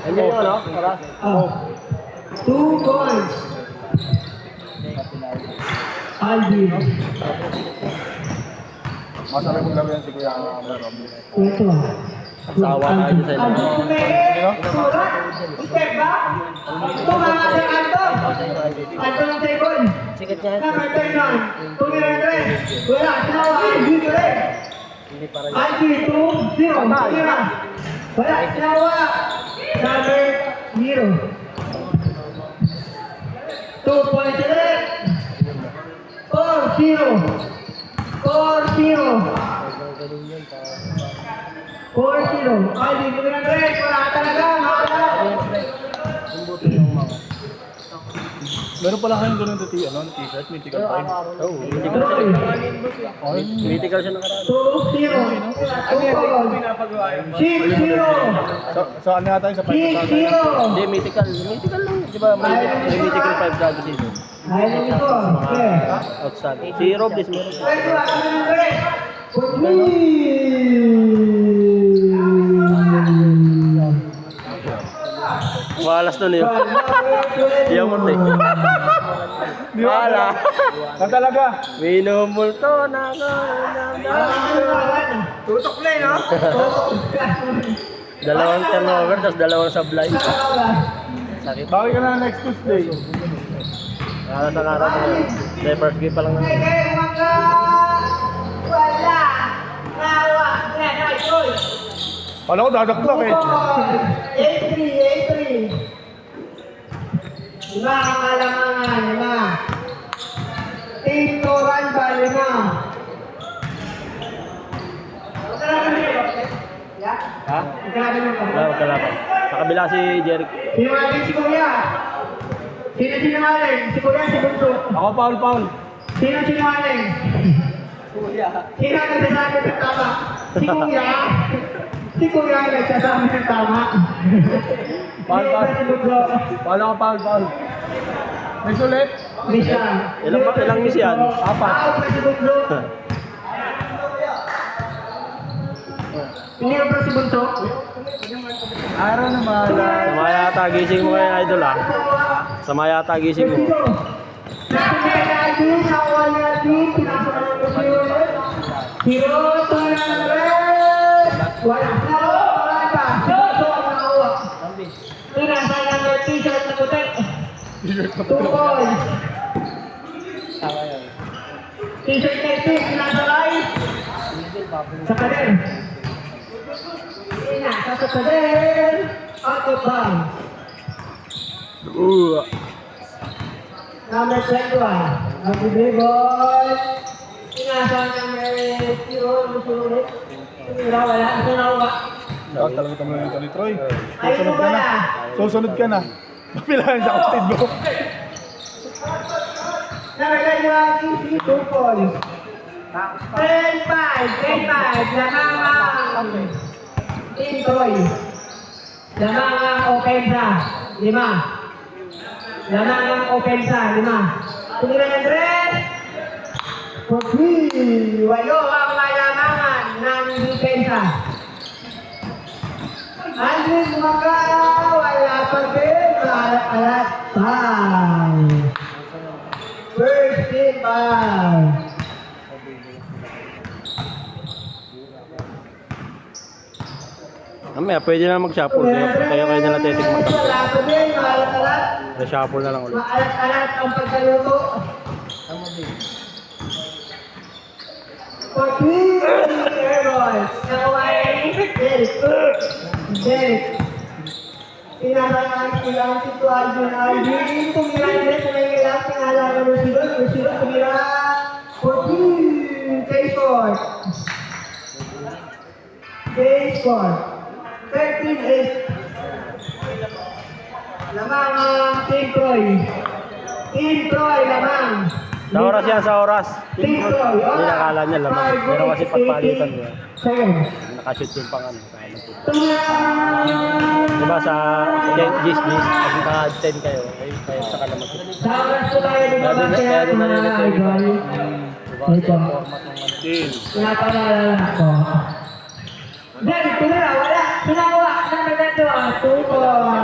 Andiyan yung ano? Oras? Oh. 2 points. Alvin. Masarap mong laro yan si Kuya Rob. Ito. Sawa tayo dyan sa Anto inyo. Tumere. Surat. Step ba? Ito mga sir Anto. Anto ng second. Sikat niya. Number 10 Tumere Andres. Wala. Sinawa. Dito rin. Hindi para niya. Alvin 2-0. Tira. Wala. Sinawa. Number 0. 2 points ulit. 4-0. 4-0. 4-0. Alvin, Tumere Andres. Wala talaga. Wala. Meron pala kayong ganun dati, ano, t-shirt, mythical time. Oo, mythical siya. Mythical siya nakaraan. 2-0. 6-0. Sa ano yata yung sa 5 sa 6-0. Hindi, mythical. Mythical lang. Di ba may mythical 5 bago season? Ayun ito. Okay. Outstanding. Si Robles meron siya. Ito, Alvin Andres. Malas nun yun. Yung munti. Wala. Saan talaga? Minumulto na Tutok na no? Dalawang turnover, tapos dalawang sablay. Sakit. Bakit ka na next Tuesday? Para sa araw na yun. Dahil first game pa lang naman. Wala. Nawa. Itoy. Kala ko dadaklak eh. 8-3. Lima ang alangangan. Lima. Team Toran ba? Lima. Ha? Wala, magkalaban. Sa kabila si Jeric. Sinungaling si Kuya. Sino sinungaling? Si Kuya, si Bunso. Ako, Paul. Sino sinungaling? Kuya. Sino ang nagsasabi ng tama? Si Kuya. Si Kuya ang nagsasabi ng tama. Paul. Si Bunso. Paano ka, Paul? May sulit? Misa. Ilang miss yan? Apat. Out na si Bunso. Hindi ba si Bunso? Araw naman. Sama yata gising mo ngayon, idol ah. Sama yata gising mo. T-shirt na ito, sinasalay. Sa kanin. Sa kanin. Out of bounds. Number 21. Mag-dribble. Sinasang number 0. Musulit. Wala. Ito na uwa. Talaga tamo yung Tony Troy. Ayun mo Susunod ka na. na. Susunod ka na. Mapilahan sa kapatid mo. Number 21. 2 points. 10-5. Lamang. Team Troy. Lamang ang opensa. 5. Lamang ang opensa. 5. Tumira Andres. 8 ang malamangan ng depensa. Andres Magara. Wala pa din. Alat. 5. First team 5. Mamaya, pwede na mag-shuffle. Kaya kayo nila titik mag-shuffle. Na-shuffle na lang ulit. Maalat-alat ang pagkaluto. For 3 airballs. Nakuha Derek. Pinasayaan ko lang si Alvin. Tumira ulit. Tumira. Pinalala mo si Don. Tumira. For 3. K-Sport. 13-8. Lamang ang Team Troy. Team Troy, lamang. Sa oras yan, sa oras. Team Troy. Hindi nakala niya lamang. Pero kasi pagpalitan niya. Second. Nakashoot yung pang ano. Tumang. Diba sa Gis, pag naka-10 kayo, kayo saka na mag-shoot. Sa oras po tayo Kaya bumabasya doon mga nalilito yung idol. diba sa format ng ano. Team. Pinapaalala ko. Then, tumira, wala. Sinawa. Number 2. 2 points.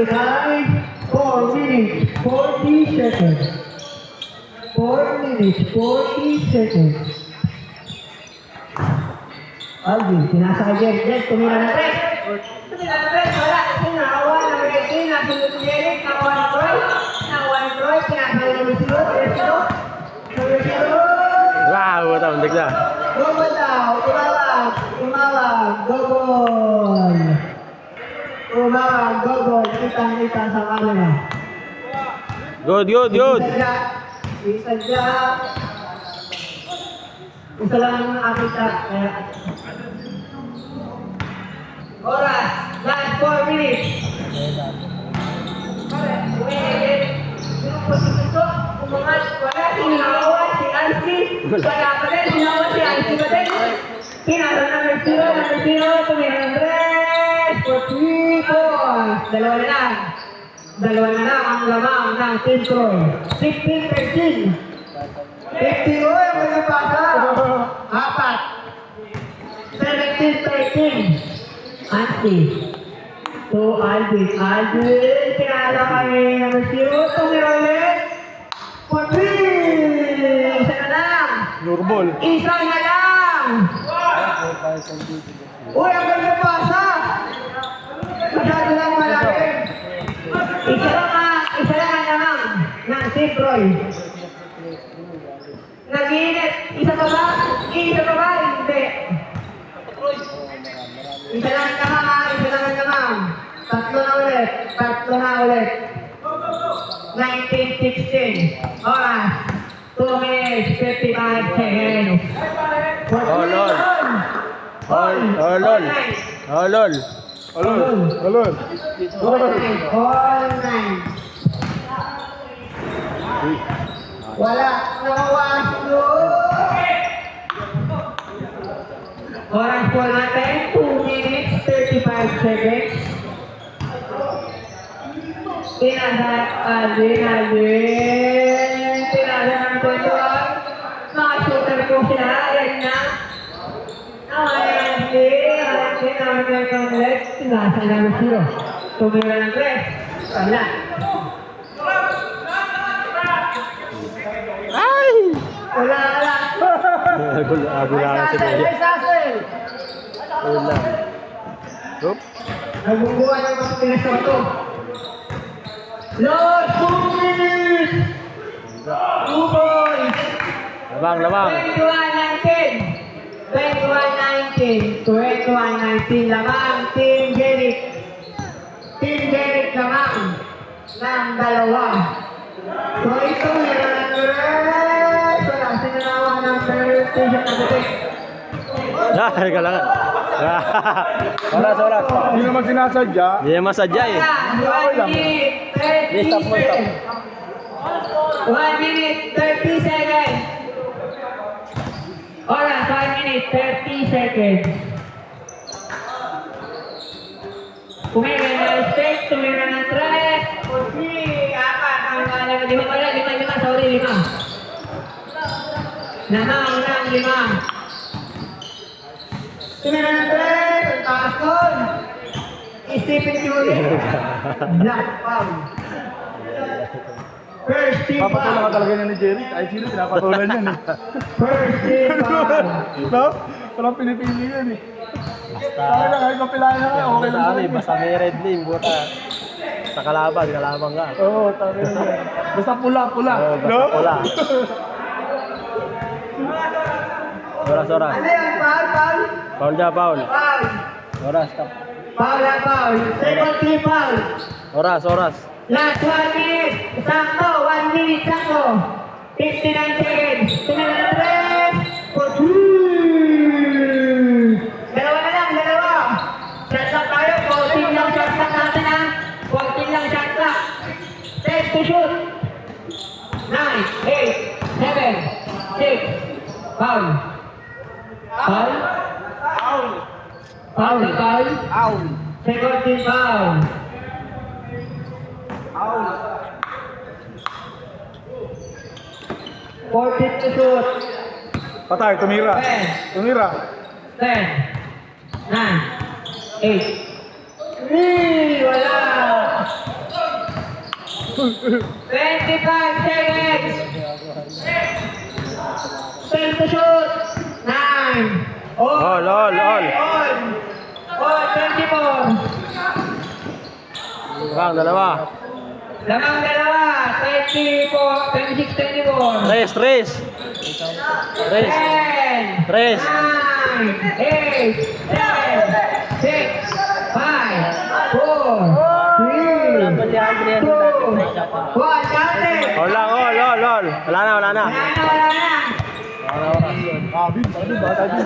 29, 4 minutes, 40 seconds. 4 minutes, 40 seconds. Alvin, pinasa ka Jen, tumira na 3. Tumira na 3, wala. Kasi nakawa na Reggie, nasunod si Eric, nakawa na Troy. Nakawa na Troy, pinasa na Lucio, Lucio. Wow, tamandag na. Gobol daw, tumawag, gobol. Tumawag, gobol, kitang-kita sa camera. Good, good, good. Isadya. Isa lang ang nakakita. Oras, last 4 minutes. Wala, sinawa si Ansi. Wala pa rin, sinawa si Ansi pa rin. Pinalo number 0, tumira ng red. For 3 points. Dalawa na lang ang lamang ng Team Troy. 15-13. 50, oy, may napasa. 4. 17-13. Ansi. To Alvin. Alvin, pinalo kay number 0. Tumira ulit. For 3. Isa na lang. Nurbol. Isa na lang. Uy, ang ganda pasa. Masyado lang malaki. Isa lang ang naman ng Team Troy. Nag-iinit. Isa pa ba? Isa pa ba? Hindi. Isa lang ang naman. Isa lang ang naman. Tatlo na ulit. 19-16. Oras. 2 minutes, 55 seconds. Olol. Olol. Olol. Alon. All nine. Wala. Nakawas doon. Oras po natin. 2 minutes, 35 seconds. Pinasa ng 21. Mga shooter po sila. Ayan na. Ayan din. Pinasa ng 0. Tumira ng 3. Wala. Ay! Wala. Agula na si Kuya. Sasel. Wala. Oop. Nagbubuhan ng mga pinasoto. Lord, 2 minutes! 2 points! Labang. 21-19. 21-19 lamang. Team Jeric lamang. Ng dalawa. So ito, meron ng rest. Wala, sinanawa ng t-shirt na puti. Ay, kalangan. Oras. Hindi naman sinasadya. Hindi naman sadya eh. 1 minute, 30 Stop mo, stop. seconds. 1 minute, 30 seconds. Oras, 1 minute, 30 seconds. Tumira ng stick, tumira ng tres. 4, 4, 5 pala, 5, sorry, 5. Namang ng 5. Tumira ng tres, ang taas doon. Stephen Curry. Black foul. First team Papatulan ka foul. talaga niya ni Jerry. Ay, sino pinapatulan yan eh. First team foul. No? Parang pinipili yan eh. Basta. Na, kahit mapilayan na nga, okay lang Basta sa basta may red lane, buta. Sa kalaban ka. Oo, tama yan. Basta pula. Oo, basta No? pula. Oras. Ano yan? Foul? Foul dyan, foul. Foul. Oras, stop. Foul. Second team foul. Oras. Last 1 minute. Sakto. 1 minute sakto. 59 seconds. Tumira ng tres. For 2. Dalawa na lang. Shot clock tayo. 14 lang shot clock natin ha. 14 lang shot clock. Set to shoot. 9, 8, 7, 6. Foul. Second team foul. Fourteen to shoot. Patay, tumira. 10, Tumira. 10, 9, 8, Wala. 25 seconds. 10 to shoot. 9. All. On. 24. Bang, dalawa. Lamang dalawa. 26, 24. Tres. 10. 3. 9, 8, 7, 6, 5, 4, 3, 2, 1, counted! All lang, all. Wala na. Wala na. Bin, bata din.